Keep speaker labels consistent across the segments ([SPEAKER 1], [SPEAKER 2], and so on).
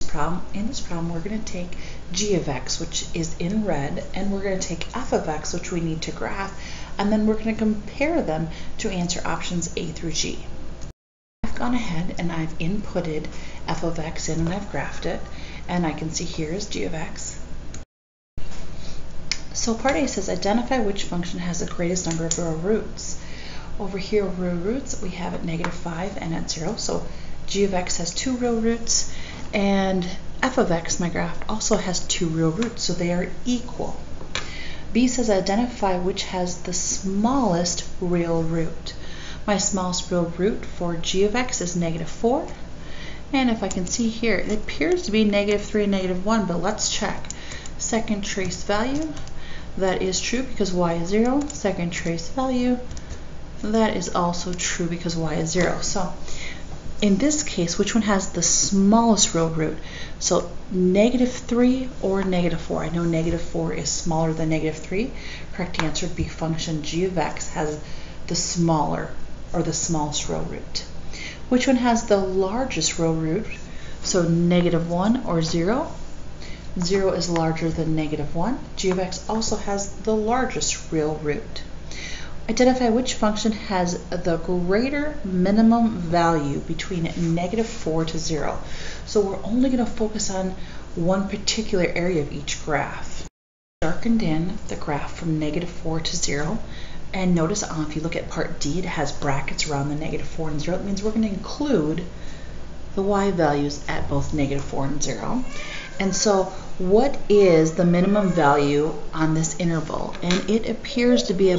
[SPEAKER 1] problem. In this problem, we're going to take g of x, which is in red, and we're going to take f of x, which we need to graph, and then we're going to compare them to answer options A through G. I've gone ahead and I've inputted f of x in and I've graphed it, and I can see here is g of x. So part A says identify which function has the greatest number of real roots. Over here, real roots, we have at -5 and at 0. So g of x has 2 real roots, and f of x, my graph, also has 2 real roots, so they are equal. B says identify which has the smallest real root. My smallest real root for g of x is -4, and if I can see here, it appears to be -3 and -1, but let's check. Second trace value, that is true because y is 0. Second trace value, that is also true because y is 0. So in this case, which one has the smallest real root? So -3 or -4. I know -4 is smaller than -3. Correct answer would be function g of x has the smaller or the smallest real root. Which one has the largest real root? So -1 or 0. 0 is larger than -1. G of x also has the largest real root. Identify which function has the greater minimum value between -4 to 0. So we're only going to focus on one particular area of each graph. Darkened in the graph from -4 to 0. And notice if you look at part D, it has brackets around the -4 and 0. It means we're going to include the y values at both -4 and 0. And so what is the minimum value on this interval? And it appears to be a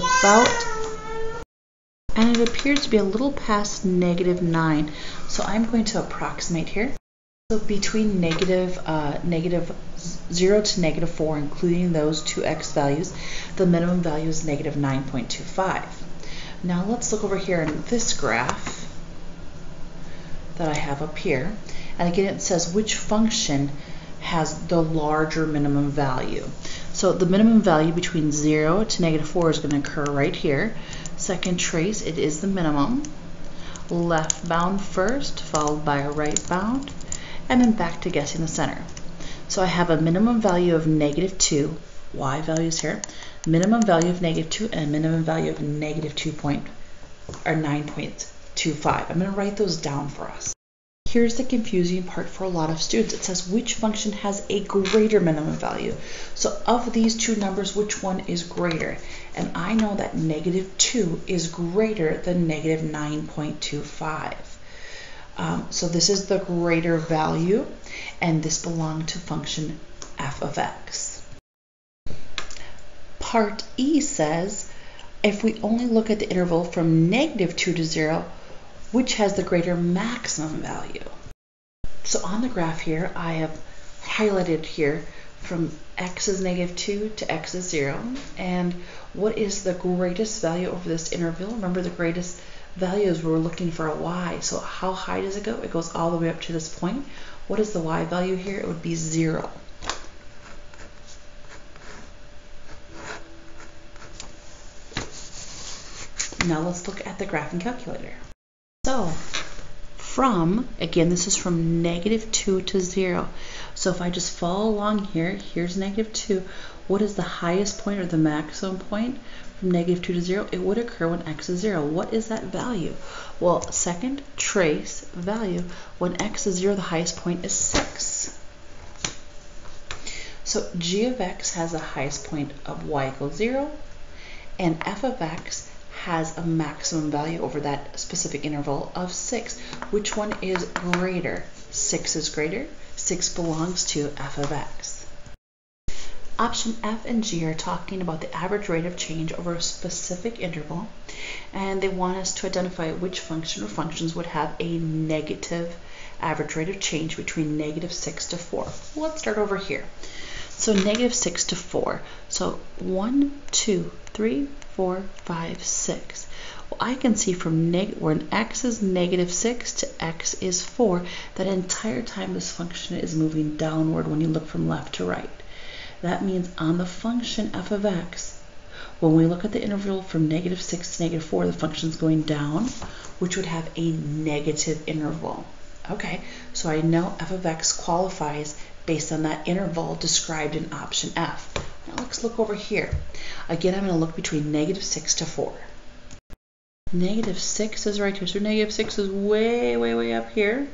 [SPEAKER 1] little past -9. So I'm going to approximate here. So between negative 0 to -4, including those two x values, the minimum value is -9.25. Now let's look over here in this graph that I have up here. And again, it says which function has the larger minimum value. So the minimum value between 0 to -4 is going to occur right here. Second trace, it is the minimum. Left bound first, followed by a right bound, and then back to guessing the center. So I have a minimum value of -2, y values here, minimum value of -2, and a minimum value of -9.25. I'm going to write those down for us. Here's the confusing part for a lot of students. It says which function has a greater minimum value. So of these two numbers, which one is greater? And I know that -2 is greater than -9.25. So this is the greater value, and this belonged to function f of x. Part E says if we only look at the interval from -2 to 0, which has the greater maximum value? So on the graph here, I have highlighted here from x is -2 to x is 0. And what is the greatest value over this interval? Remember, the greatest value is we're looking for a y. So how high does it go? It goes all the way up to this point. What is the y value here? It would be 0. Now let's look at the graphing calculator. So again, this is from -2 to 0. So if I just follow along here, here's -2. What is the highest point or the maximum point from -2 to 0? It would occur when x is 0. What is that value? Well, second trace value, when x is 0, the highest point is 6. So g of x has the highest point of y equals 0, and f of x has a maximum value over that specific interval of 6. Which one is greater? 6 is greater. 6 belongs to f of x. Option F and G are talking about the average rate of change over a specific interval, and they want us to identify which function or functions would have a negative average rate of change between -6 to 4. Well, let's start over here. So -6 to 4. So 1, 2, 3, 4, 5, 6. Well, I can see from when x is -6 to x is 4, that entire time this function is moving downward when you look from left to right. That means on the function f of x, when we look at the interval from -6 to -4, the function is going down, which would have a negative interval Okay, so I know f of x qualifies based on that interval described in option F. Now let's look over here. Again, I'm going to look between -6 to 4. -6 is right here, so -6 is way up here,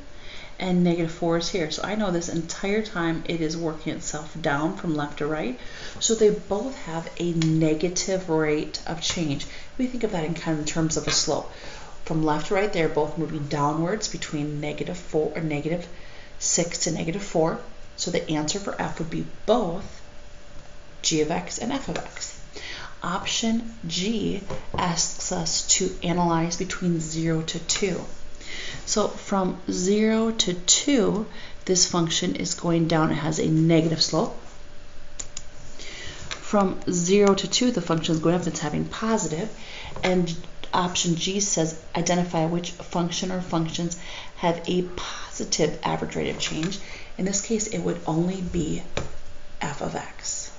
[SPEAKER 1] and -4 is here. So I know this entire time it is working itself down from left to right. So they both have a negative rate of change. We think of that in kind of terms of a slope. From left to right, they're both moving downwards between -6 to -4. So the answer for F would be both g of x and f of x. Option G asks us to analyze between 0 to 2. So from 0 to 2, this function is going down. It has a negative slope. From 0 to 2, the function is going up. It's having positive. And option G says identify which function or functions have a positive average rate of change. In this case, it would only be f of x.